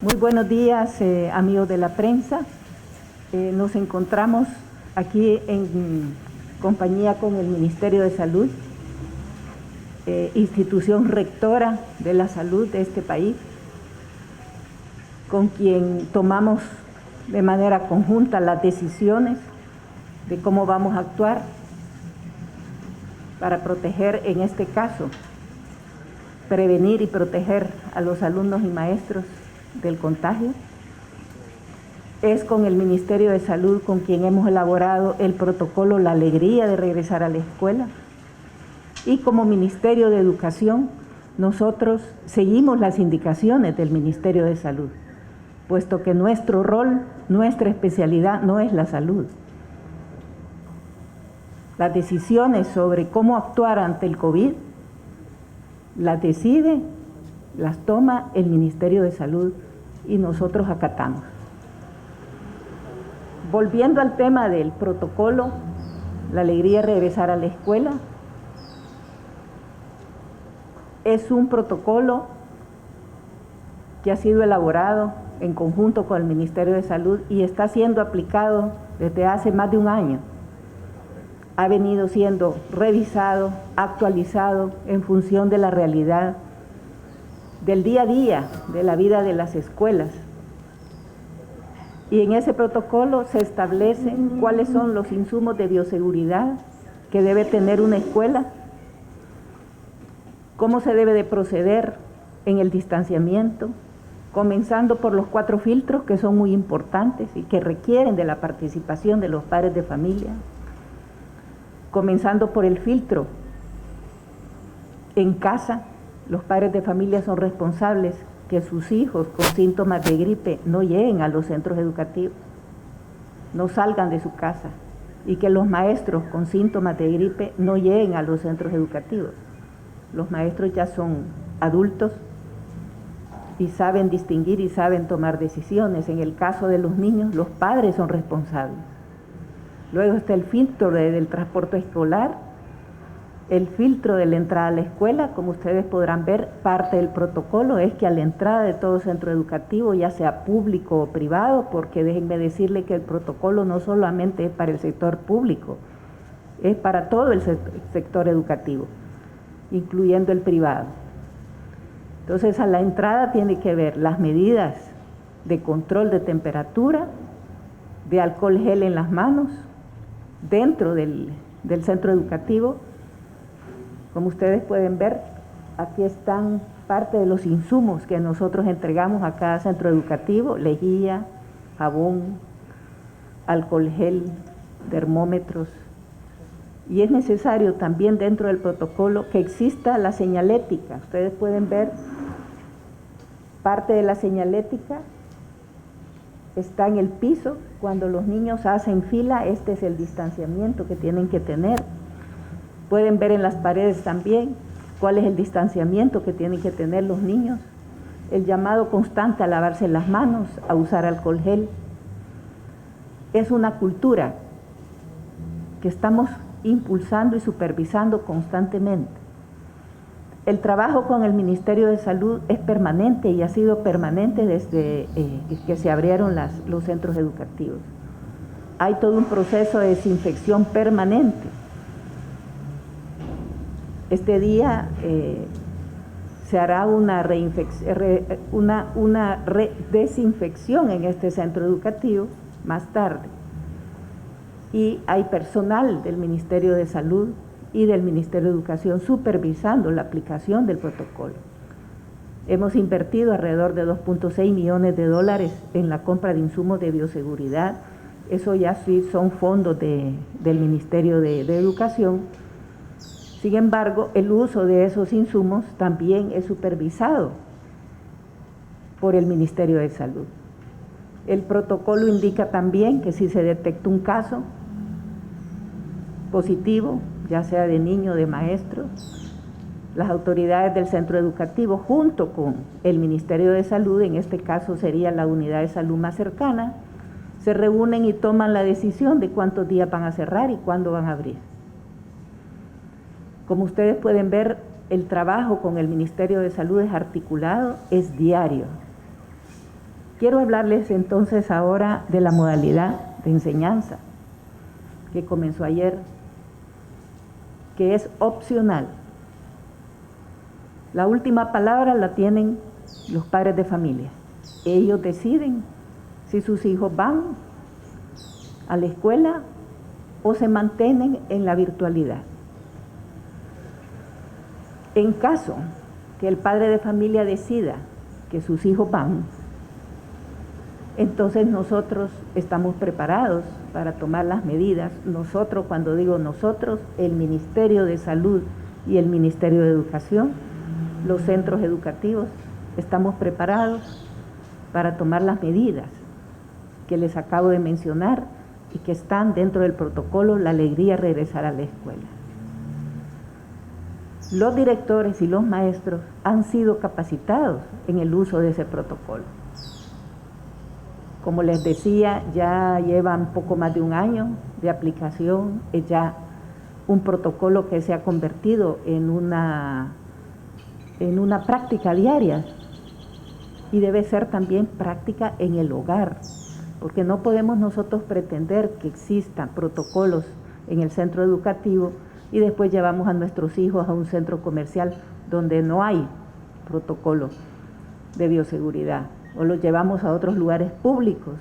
Muy buenos días, amigos de la prensa. Nos encontramos aquí en compañía con el Ministerio de Salud, institución rectora de la salud de este país, con quien tomamos de manera conjunta las decisiones de cómo vamos a actuar para proteger, en este caso, prevenir y proteger a los alumnos y maestros del contagio. Es con el Ministerio de Salud con quien hemos elaborado el protocolo La Alegría de Regresar a la Escuela. Y como Ministerio de Educación, nosotros seguimos las indicaciones del Ministerio de Salud, puesto que nuestro rol, nuestra especialidad no es la salud. Las decisiones sobre cómo actuar ante el COVID las decide, las toma el Ministerio de Salud y nosotros acatamos. Volviendo al tema del protocolo, La Alegría de Regresar a la Escuela, es un protocolo que ha sido elaborado en conjunto con el Ministerio de Salud y está siendo aplicado desde hace más de un año. Ha venido siendo revisado, actualizado en función de la realidad del día a día de la vida de las escuelas. Y en ese protocolo se establecen cuáles son los insumos de bioseguridad que debe tener una escuela, cómo se debe de proceder en el distanciamiento, comenzando por los 4 filtros que son muy importantes y que requieren de la participación de los padres de familia, comenzando por el filtro en casa. Los padres de familia son responsables que sus hijos con síntomas de gripe no lleguen a los centros educativos, no salgan de su casa, y que los maestros con síntomas de gripe no lleguen a los centros educativos. Los maestros ya son adultos y saben distinguir y saben tomar decisiones. En el caso de los niños, los padres son responsables. Luego está el filtro del transporte escolar, el filtro de la entrada a la escuela. Como ustedes podrán ver, parte del protocolo es que a la entrada de todo centro educativo, ya sea público o privado, porque déjenme decirle que el protocolo no solamente es para el sector público, es para todo el sector educativo, incluyendo el privado. Entonces, a la entrada tiene que ver las medidas de control de temperatura, de alcohol gel en las manos, dentro del centro educativo. Como ustedes pueden ver, aquí están parte de los insumos que nosotros entregamos a cada centro educativo: lejía, jabón, alcohol gel, termómetros. Y es necesario también dentro del protocolo que exista la señalética. Ustedes pueden ver parte de la señalética. Está en el piso. Cuando los niños hacen fila, este es el distanciamiento que tienen que tener. Pueden ver en las paredes también cuál es el distanciamiento que tienen que tener los niños. El llamado constante a lavarse las manos, a usar alcohol gel. Es una cultura que estamos impulsando y supervisando constantemente. El trabajo con el Ministerio de Salud es permanente y ha sido permanente desde que se abrieron los centros educativos. Hay todo un proceso de desinfección permanente. Este día se hará una desinfección en este centro educativo más tarde. Y hay personal del Ministerio de Salud y del Ministerio de Educación supervisando la aplicación del protocolo. Hemos invertido alrededor de $2.6 millones en la compra de insumos de bioseguridad. Eso ya sí son fondos del Ministerio de Educación. Sin embargo, el uso de esos insumos también es supervisado por el Ministerio de Salud. El protocolo indica también que si se detecta un caso positivo, ya sea de niño o de maestro, las autoridades del centro educativo, junto con el Ministerio de Salud, en este caso sería la unidad de salud más cercana, se reúnen y toman la decisión de cuántos días van a cerrar y cuándo van a abrir. Como ustedes pueden ver, el trabajo con el Ministerio de Salud es articulado, es diario. Quiero hablarles entonces ahora de la modalidad de enseñanza que comenzó ayer, que es opcional. La última palabra la tienen los padres de familia. Ellos deciden si sus hijos van a la escuela o se mantienen en la virtualidad. En caso que el padre de familia decida que sus hijos van, entonces nosotros estamos preparados para tomar las medidas. Nosotros, cuando digo nosotros, el Ministerio de Salud y el Ministerio de Educación, los centros educativos, estamos preparados para tomar las medidas que les acabo de mencionar y que están dentro del protocolo La Alegría Regresar a la Escuela. Los directores y los maestros han sido capacitados en el uso de ese protocolo. Como les decía, ya llevan poco más de un año de aplicación, es ya un protocolo que se ha convertido en una práctica diaria y debe ser también práctica en el hogar, porque no podemos nosotros pretender que existan protocolos en el centro educativo y después llevamos a nuestros hijos a un centro comercial donde no hay protocolo de bioseguridad, o los llevamos a otros lugares públicos.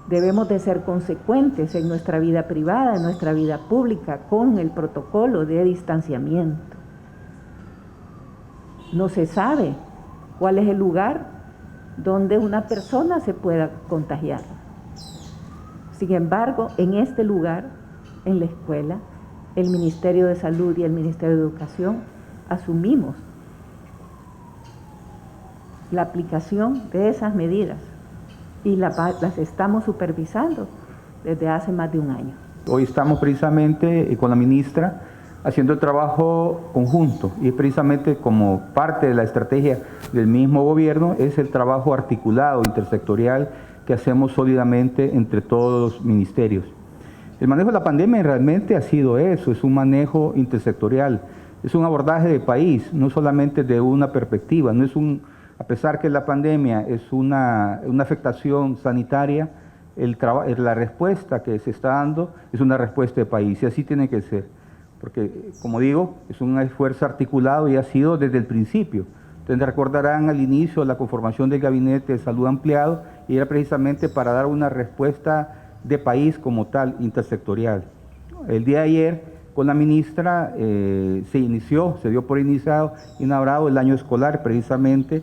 Debemos de ser consecuentes en nuestra vida privada, en nuestra vida pública, con el protocolo de distanciamiento. No se sabe cuál es el lugar donde una persona se pueda contagiar. Sin embargo, en este lugar, en la escuela, el Ministerio de Salud y el Ministerio de Educación asumimos la aplicación de esas medidas y las estamos supervisando desde hace más de un año. Hoy estamos precisamente con la ministra haciendo el trabajo conjunto y precisamente como parte de la estrategia del mismo gobierno es el trabajo articulado, intersectorial que hacemos sólidamente entre todos los ministerios. El manejo de la pandemia realmente ha sido eso, es un manejo intersectorial, es un abordaje de país, no solamente de una perspectiva, no es a pesar que la pandemia es una afectación sanitaria, la respuesta que se está dando es una respuesta de país y así tiene que ser. Porque, como digo, es un esfuerzo articulado y ha sido desde el principio. Ustedes recordarán al inicio la conformación del Gabinete de Salud Ampliado y era precisamente para dar una respuesta de país como tal, intersectorial. El día de ayer, con la ministra, se dio por inaugurado el año escolar precisamente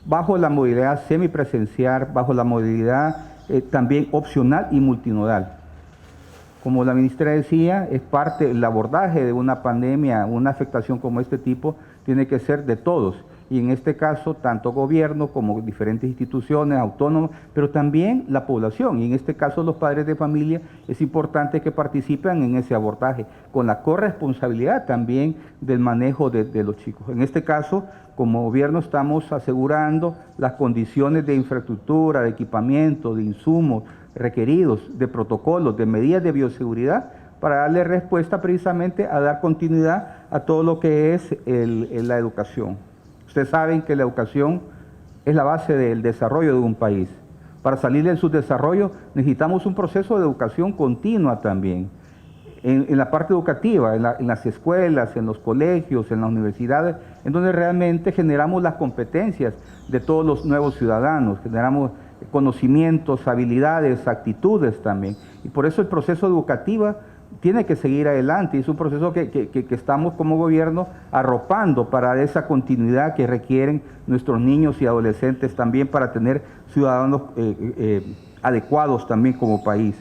bajo la modalidad semipresencial, bajo la modalidad también opcional y multinodal. Como la ministra decía, es parte del abordaje de una pandemia, una afectación como este tipo, tiene que ser de todos. Y en este caso, tanto gobierno como diferentes instituciones autónomas, pero también la población. Y en este caso, los padres de familia, es importante que participen en ese abordaje, con la corresponsabilidad también del manejo de los chicos. En este caso, como gobierno estamos asegurando las condiciones de infraestructura, de equipamiento, de insumos requeridos, de protocolos, de medidas de bioseguridad, para darle respuesta precisamente a dar continuidad a todo lo que es la educación. Ustedes saben que la educación es la base del desarrollo de un país. Para salir de su desarrollo necesitamos un proceso de educación continua también. En la parte educativa, en las escuelas, en los colegios, en las universidades, en donde realmente generamos las competencias de todos los nuevos ciudadanos, generamos conocimientos, habilidades, actitudes también. Y por eso el proceso educativo tiene que seguir adelante, y es un proceso que estamos como gobierno arropando para esa continuidad que requieren nuestros niños y adolescentes también para tener ciudadanos adecuados también como país.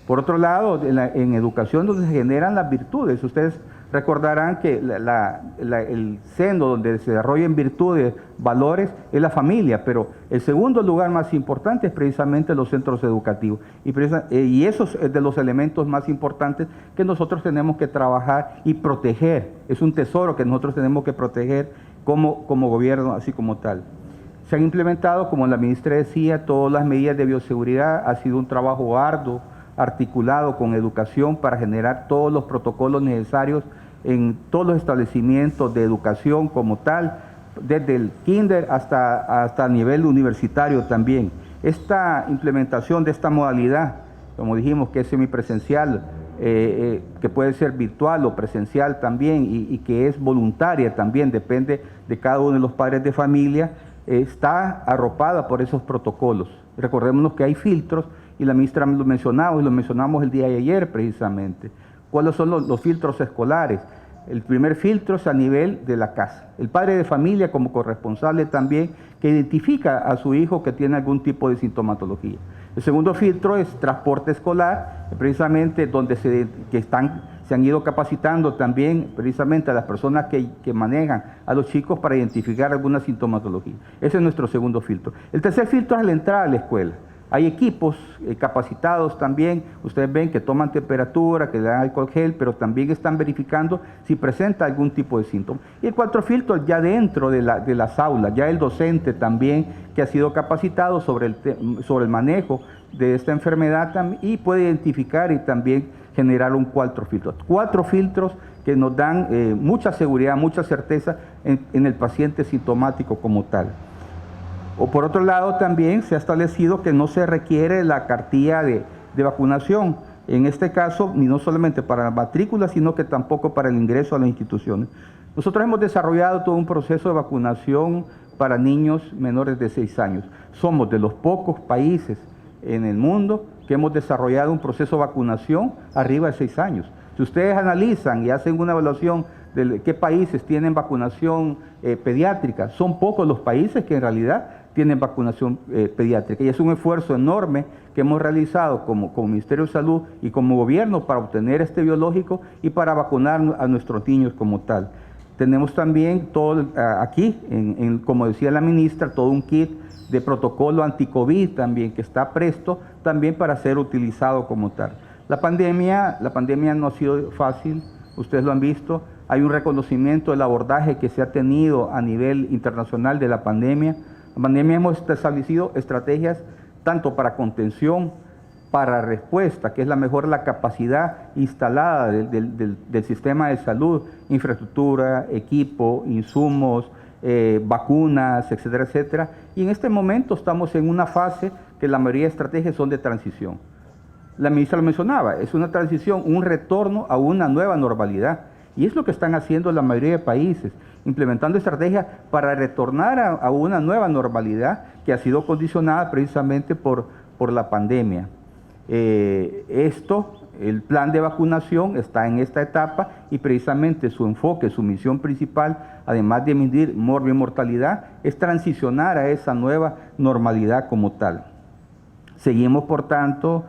Por otro lado, en educación donde se generan las virtudes, ustedes recordarán que el seno donde se desarrollan virtudes, valores, es la familia, pero el segundo lugar más importante es precisamente los centros educativos. Y eso es de los elementos más importantes que nosotros tenemos que trabajar y proteger. Es un tesoro que nosotros tenemos que proteger como gobierno, así como tal. Se han implementado, como la ministra decía, todas las medidas de bioseguridad. Ha sido un trabajo arduo, articulado con educación para generar todos los protocolos necesarios en todos los establecimientos de educación como tal, desde el kinder hasta el nivel universitario también. Esta implementación de esta modalidad, como dijimos, que es semipresencial, que puede ser virtual o presencial también y que es voluntaria también, depende de cada uno de los padres de familia, está arropada por esos protocolos. Recordémonos que hay filtros y la ministra lo mencionaba y lo mencionamos el día de ayer precisamente. ¿Cuáles son los filtros escolares? El primer filtro es a nivel de la casa. El padre de familia como corresponsable también que identifica a su hijo que tiene algún tipo de sintomatología. El segundo filtro es transporte escolar, precisamente donde se han ido capacitando también precisamente a las personas que manejan a los chicos para identificar alguna sintomatología. Ese es nuestro segundo filtro. El tercer filtro es la entrada a la escuela. Hay equipos capacitados también, ustedes ven que toman temperatura, que le dan alcohol gel, pero también están verificando si presenta algún tipo de síntoma. Y el cuarto filtro ya dentro de las aulas, ya el docente también que ha sido capacitado sobre el manejo de esta enfermedad y puede identificar y también generar un cuarto filtro. 4 filtros que nos dan mucha seguridad, mucha certeza en el paciente sintomático como tal. O por otro lado también se ha establecido que no se requiere la cartilla de vacunación, en este caso, ni no solamente para la matrícula, sino que tampoco para el ingreso a las instituciones. Nosotros hemos desarrollado todo un proceso de vacunación para niños menores de 6 años. Somos de los pocos países en el mundo que hemos desarrollado un proceso de vacunación arriba de 6 años. Si ustedes analizan y hacen una evaluación de qué países tienen vacunación pediátrica, son pocos los países que en realidad tienen vacunación pediátrica. Y es un esfuerzo enorme que hemos realizado como Ministerio de Salud y como gobierno para obtener este biológico y para vacunar a nuestros niños como tal. Tenemos también todo aquí, como decía la ministra, todo un kit de protocolo anti-COVID también que está presto también para ser utilizado como tal. La pandemia no ha sido fácil, ustedes lo han visto, hay un reconocimiento del abordaje que se ha tenido a nivel internacional de la pandemia. La pandemia hemos establecido estrategias tanto para contención, para respuesta, que es la capacidad instalada del sistema de salud, infraestructura, equipo, insumos, vacunas, etcétera, etcétera. Y en este momento estamos en una fase que la mayoría de estrategias son de transición. La ministra lo mencionaba, es una transición, un retorno a una nueva normalidad. Y es lo que están haciendo la mayoría de países, implementando estrategias para retornar a una nueva normalidad que ha sido condicionada precisamente por la pandemia. El plan de vacunación está en esta etapa y precisamente su enfoque, su misión principal, además de medir mortalidad, es transicionar a esa nueva normalidad como tal. Seguimos, por tanto,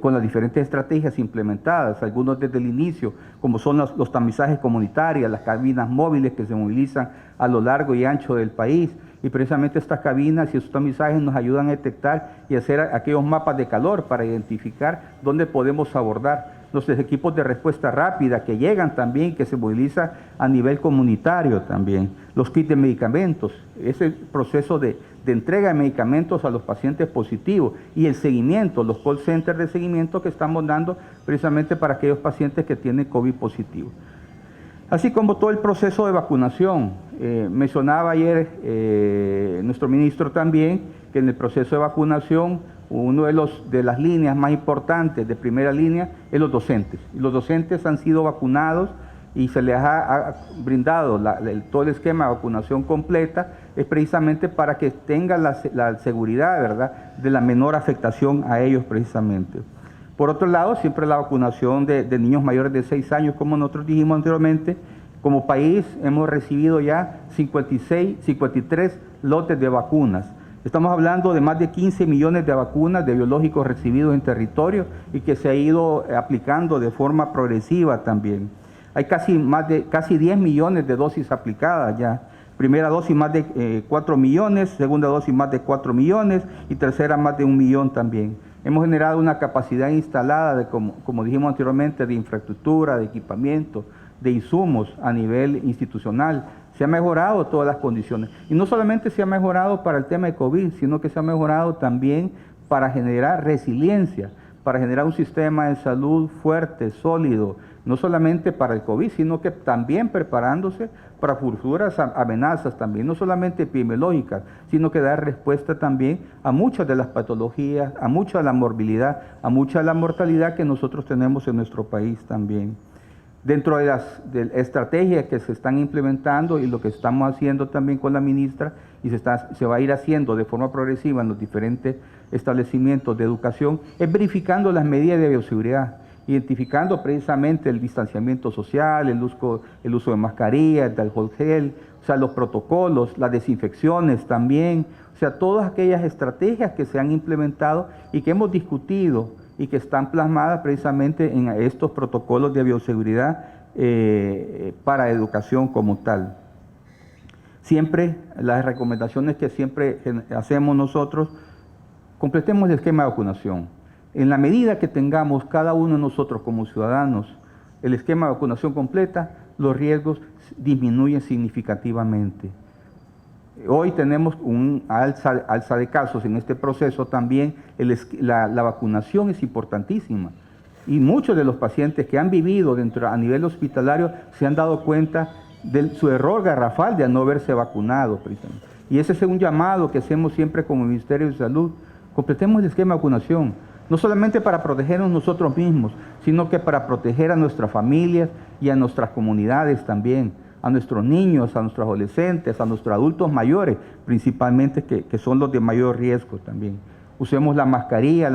con las diferentes estrategias implementadas, algunos desde el inicio, como son los tamizajes comunitarios, las cabinas móviles que se movilizan a lo largo y ancho del país, y precisamente estas cabinas y estos tamizajes nos ayudan a detectar y hacer aquellos mapas de calor para identificar dónde podemos abordar. Los equipos de respuesta rápida que llegan también, que se movilizan a nivel comunitario también, los kits de medicamentos, ese proceso de entrega de medicamentos a los pacientes positivos y el seguimiento, los call centers de seguimiento que estamos dando precisamente para aquellos pacientes que tienen COVID positivo. Así como todo el proceso de vacunación. Mencionaba ayer nuestro ministro también que en el proceso de vacunación uno de las líneas más importantes de primera línea es los docentes. Y los docentes han sido vacunados y se les ha brindado todo el esquema de vacunación completa, es precisamente para que tengan la seguridad, ¿verdad?, de la menor afectación a ellos precisamente. Por otro lado, siempre la vacunación de niños mayores de 6 años, como nosotros dijimos anteriormente, como país hemos recibido ya 53 lotes de vacunas. Estamos hablando de más de 15 millones de vacunas de biológicos recibidos en territorio y que se ha ido aplicando de forma progresiva también. Hay casi 10 millones de dosis aplicadas ya. Primera dosis más de 4 millones, segunda dosis más de 4 millones y tercera más de 1 millón también. Hemos generado una capacidad instalada, como dijimos anteriormente, de infraestructura, de equipamiento, de insumos a nivel institucional. Se han mejorado todas las condiciones. Y no solamente se ha mejorado para el tema de COVID, sino que se ha mejorado también para generar resiliencia, para generar un sistema de salud fuerte, sólido, no solamente para el COVID, sino que también preparándose para futuras amenazas también, no solamente epidemiológicas, sino que dar respuesta también a muchas de las patologías, a mucha de la morbilidad, a mucha de la mortalidad que nosotros tenemos en nuestro país también. Dentro de las estrategias que se están implementando y lo que estamos haciendo también con la ministra, y se va a ir haciendo de forma progresiva en los diferentes establecimientos de educación, es verificando las medidas de bioseguridad, identificando precisamente el distanciamiento social, el uso de mascarillas, de alcohol gel, o sea, los protocolos, las desinfecciones también, o sea, todas aquellas estrategias que se han implementado y que hemos discutido y que están plasmadas precisamente en estos protocolos de bioseguridad para educación como tal. Siempre, las recomendaciones que siempre hacemos nosotros, completemos el esquema de vacunación. En la medida que tengamos cada uno de nosotros como ciudadanos el esquema de vacunación completa, los riesgos disminuyen significativamente. Hoy tenemos un alza de casos en este proceso también. La vacunación es importantísima y muchos de los pacientes que han vivido a nivel hospitalario se han dado cuenta de su error garrafal de no haberse vacunado. Y ese es un llamado que hacemos siempre como Ministerio de Salud. Completemos el esquema de vacunación, no solamente para protegernos nosotros mismos, sino que para proteger a nuestras familias y a nuestras comunidades también, a nuestros niños, a nuestros adolescentes, a nuestros adultos mayores, principalmente que son los de mayor riesgo también. Usemos la mascarilla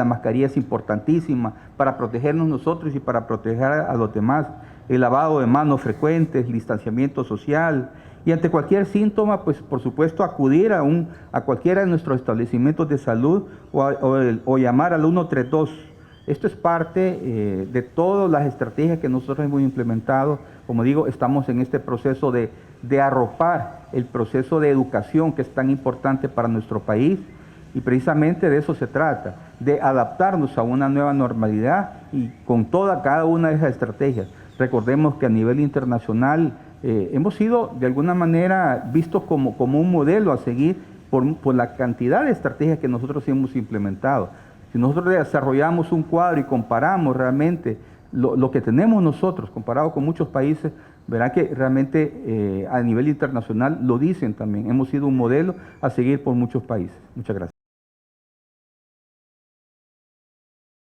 es importantísima para protegernos nosotros y para proteger a los demás. El lavado de manos frecuentes, el distanciamiento social, y ante cualquier síntoma, pues por supuesto acudir a cualquiera de nuestros establecimientos de salud o llamar al 132. Esto es parte de todas las estrategias que nosotros hemos implementado. Como digo, estamos en este proceso de arropar el proceso de educación que es tan importante para nuestro país, y precisamente de eso se trata, de adaptarnos a una nueva normalidad y con cada una de esas estrategias. Recordemos que a nivel internacional hemos sido de alguna manera vistos como un modelo a seguir por la cantidad de estrategias que nosotros hemos implementado. Si nosotros desarrollamos un cuadro y comparamos realmente lo que tenemos nosotros comparado con muchos países, verán que realmente a nivel internacional lo dicen también. Hemos sido un modelo a seguir por muchos países. Muchas gracias.